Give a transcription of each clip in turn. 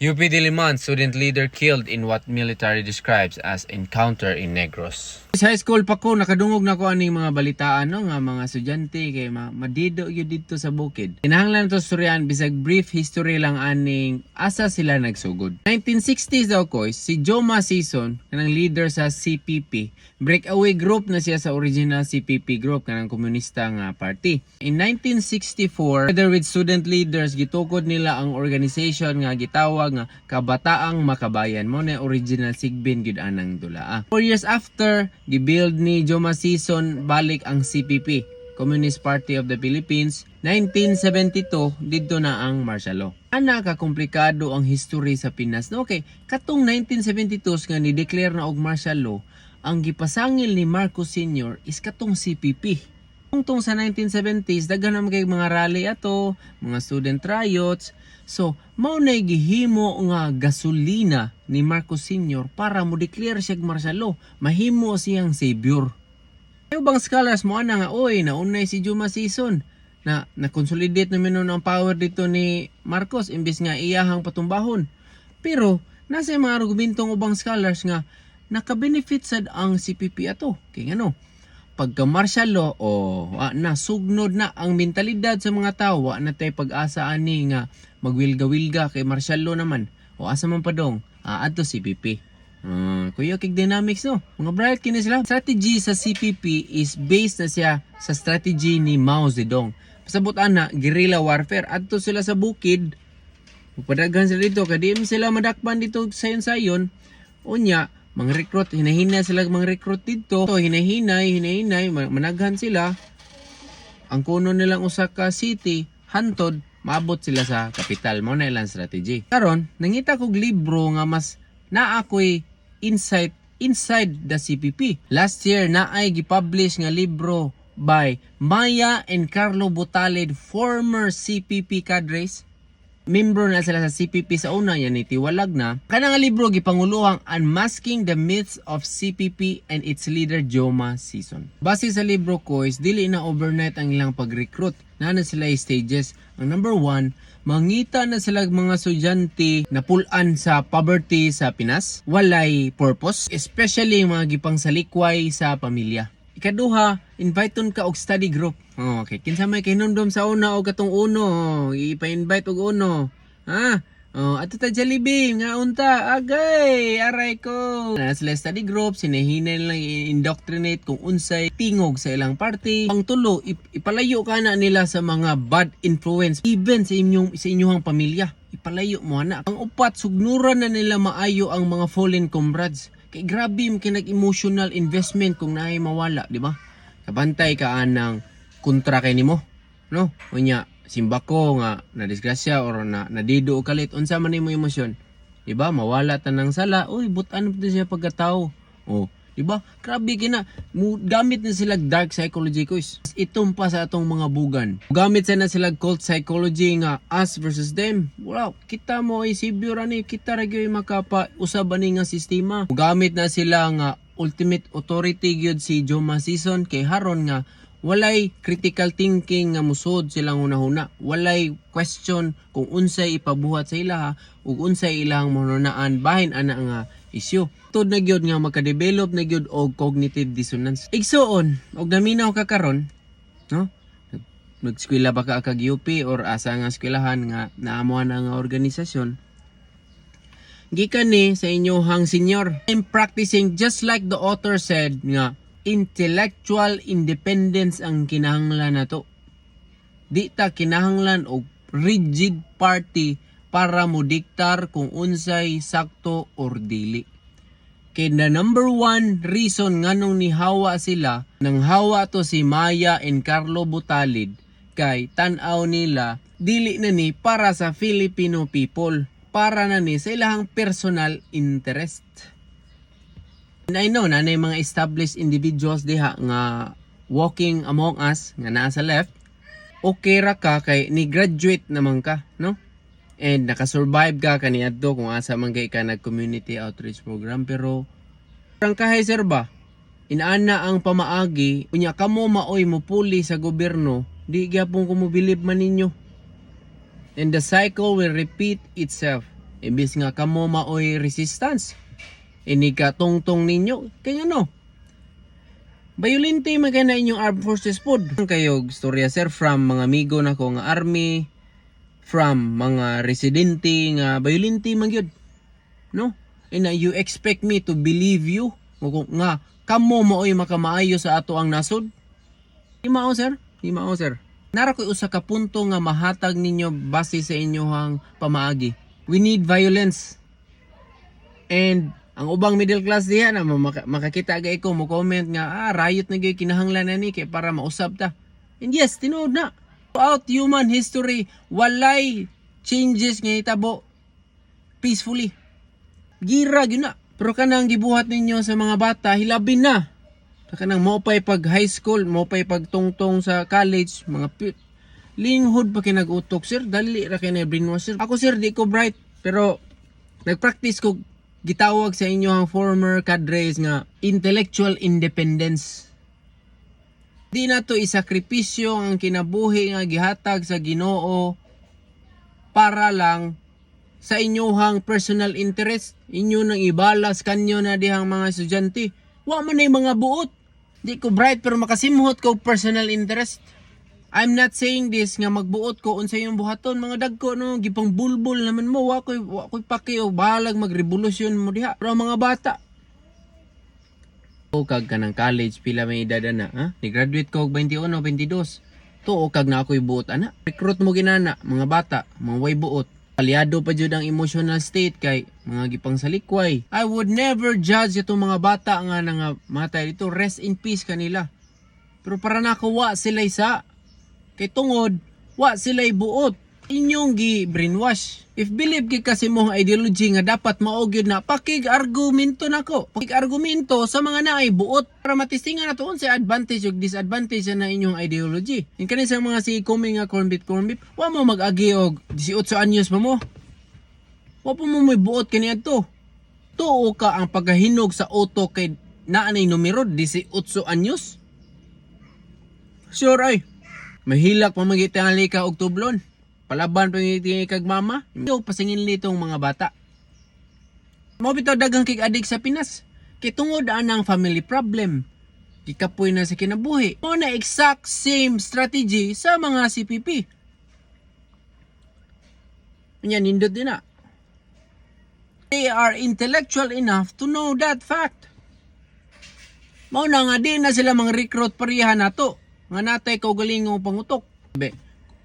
UP Diliman student leader killed in what military describes as encounter in Negros. Sa high school pa ko, nakadungog na ko aning mga balitaan no, nga mga estudyante kay madido yun dito sa bukid. Kinahanglan to storyan bisag brief history lang aning asa sila nagsugod. 1960s daw ko, si Joma Sison, kanang leader sa CPP, breakaway group na siya sa original CPP group, kanang komunista nga party. In 1964, together with student leaders, gitukod nila ang organization nga gitawag nga Kabataang Makabayan. Mo na original sigbin gid anang dula. 4 years after, gibuild ni Joma Sison balik ang CPP, Communist Party of the Philippines. 1972 didto na ang martial law. Ana ka komplikado ang history sa Pinas. No, okay, katong 1972 nga ni declare na og martial law, ang gipasangil ni Marcos Sr. is katong CPP. Tungtong sa 1970s, daghan naman kay mga rally ato, mga student riots. So, mao na gihimo nga gasolina ni Marcos Sr. para mo declare siya martial law. Mahimo siyang savior. Yung bang scholars mo ana nga, oy, naunay si Joma Sison na consolidate naman ang power dito ni Marcos imbis nga iyahang patumbahon. Pero, nasa mga argumentong ubang scholars nga, naka-benefit sad ang CPP ato. Kaya ano, pagka martial law nasugnod na ang mentalidad sa mga tao, na tay pag-asa ani nga magwilga-wilga kay martial law naman. O asa man padong, adto CPP. Kuya kig dynamics no. Mga bright kini sila. Strategy sa CPP is based na siya sa strategy ni Mao Zedong. Pasabot ana, guerrilla warfare. Adto sila sa bukid. Upadaghan sila dito kay di sila madakpan dito sayon-sayon. Unya, mga recruit, hinahina sila mga recruit dito. So, hinahinay, managhan sila. Ang kuno nilang Osaka City, hantod, maabot sila sa kapital. Mo na ilang strategy. Karon, nangita kog libro nga mas naakoy insight inside the CPP. Last year, naay gipublish nga libro by Maya and Carlo Butalid, former CPP cadres. Membro na sila sa CPP sa una, yan itiwalag na. Kanang libro gipanguluhang Unmasking the Myths of CPP and its leader Joma Sison. Base sa libro ko is dili na overnight ang ilang pag-recruit. Na sila stages. Ang number 1, mangita na sila mga estudyante na pulan sa poverty sa Pinas. Walay purpose, especially mga gipang salikway sa pamilya. Ikaduha, inviteon ka og study group. Okay, kinsa may kinundom sa una o katong uno, ipa-invite og uno. Ato ta Jollibee nga unta, agay, aray ko. Sila study group, sinahinay lang indoctrinate kung unsay tingog sa ilang party. Pangtulo, ipalayo ka na nila sa mga bad influence, even sa inyong pamilya. Ipalayo mo na. Ang upat, sugnuran na nila maayo ang mga fallen comrades. Kay grabe yung kinag-emotional investment kung naay mawala, di ba? Kabantay ka anang kontra kay nimo, no? Unya, simba ko nga nadisgrasya or nadido o kalit, unsa man nimo emosyon? Di ba? Mawala tanang sala, uy, butan pa siya pagkatao. Di ba? Grabe kina, gamit na sila dark psychology ko. Itong pa sa atong mga bugan. Gamit na sila cult psychology nga us versus them. Wow, kita mo ay sibyo rani, kita ra gyud makapa-usab ani nga sistema. Gamit na sila nga ultimate authority gyud si Joma Sison kay haron nga walay critical thinking nga musod silang hunahuna. Walay question kung unsay ipabuhat sa ilaha ug unsay ilang manunaan bahin ana nga issue. Tud na gyud nga maka-develop na gyud og cognitive dissonance. Igsuon og naminaw ka karon, no? Nag-eskwela ba ka kag UP or asa nga eskwelahan nga naamo na nga organisasyon? Gikan ni sa inyohang senior. I'm practicing just like the author said nga intellectual independence ang kinahanglan nato. Di ta kinahanglan og rigid party para mo diktar kung unsay sakto or dili. Kay na number 1 reason nganong nihawa sila, nang hawa to si Maya and Carlo Butalid, kay tan-aw nila dili na ni para sa Filipino people, para na ni sa ilang personal interest. And I know na mga established individuals diha nga walking among us nga nasa left, okay ra ka kay ni graduate naman ka, no? And nakasurvive ka kaniadto kung asa man kay ka nag-community outreach program. Pero ang kahay sir ba, inaana ang pamaagi, unya kamo maoy mo puli sa gobyerno, di gyapon ko mo believe man ninyo. And the cycle will repeat itself. Imbis nga kamo maoy resistance. Ini ka tungtong ninyo. Kaya no? Violente man na inyong armed forces pod. Kayo storya sir from mga amigo na ko nga army, from mga residente nga violente man gyud. No? And you expect me to believe you nga kamo maoy makamaayo sa ato ang nasod? Di mao sir? Di mao sir. Nara ko'y usa ka punto nga mahatag ninyo base sa inyohang pamaagi. We need violence. And ang ubang middle class diha na makakita gay ko mo comment nga riot na gyud kinahanglan na ni kay para mausab ta. And yes, tinuod na. Throughout human history, walay changes nga hitabo peacefully. Gira gyud na. Pero kanang gibuhat ninyo sa mga bata hilabin na. Kanang mo pay pag high school, mo pay pag tungtong sa college, mga linghod pa kinag-utok sir, dali ra kay na brainwash sir. Ako sir di ko bright, pero nag-practice ko gitawag sa inyo ang former cadres nga intellectual independence. Di na to isakripisyo ang kinabuhi nga gihatag sa Ginoo para lang sa inyohang personal interest. Inyo nang ibalas kanyo na dihang mga estudyante. Wa man ay mga buot. Di ko bright pero makasimhot ko personal interest. I'm not saying this nga magbuot ko unsay yung buhaton mga dagko no gipang bulbul naman mo wa koy paki o balag magrevolusyon mo diha. Pero mga bata o kag kanang college pila may edad na ha? Ni graduate ko og 21 o 22. To o kag na ako'y buot ana. Recruit mo ginana mga bata, mga way buot. Aliado pa jud ang emotional state kay mga gipang salikway. I would never judge itong mga bata nga nangamatay dito. Rest in peace kanila. Pero para nako wa sila sa kay tungod wa sila buot. Inyong gi-brainwash. If believe kay kasi mo ideology nga dapat maogyod na pakig-argumento nako. Pakig-argumento sa mga naay buot para matistingan nato unsay advantage ug disadvantage na inyong ideology. In kani sa mga si coming nga corn beef, wa mo mag-agi og 18 anyos pa mo. Wa po mo may buot kani adto. Tuo ka ang paghahinog sa auto kay naanay numero 18 anyos. Sure ay. Mahilak pa magitingali ka og tublon. Palaban pangitingay kag mama, hindi pasingin litong mga bata. Mo bitaw daghang kig adik sa Pinas. Kay tungod anang family problem. Gikapoy na sa kinabuhi. Mo na exact same strategy sa mga CPP. Nya nindot din na. They are intellectual enough to know that fact. Mao na nga di na sila mga recruit pariha nato. Nga natay kaugalingong pangutok.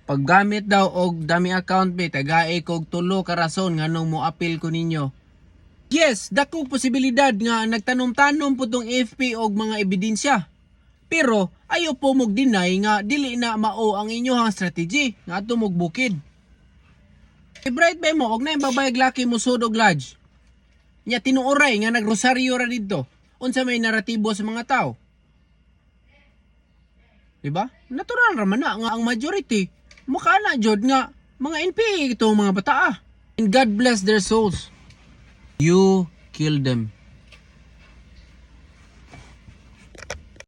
Paggamit daw og dami account be tagaay kog tulo ka rason nganong mo appeal ko ninyo. Yes, dako posibilidad nga nagtanom-tanom po tong AFP og mga ebidensya. Pero ayo po mog deny nga dili na mao ang inyohang strategy nga ato mog bukid. Bright ba mo og na babayag laki mo sud og lodge. Nya tinuoray nga nagrosaryo ra didto. Unsa may naratibo sa mga tao? Diba? Natural raman na nga ang majority makana jud nga mga NPA itong mga bata. And God bless their souls. You kill them.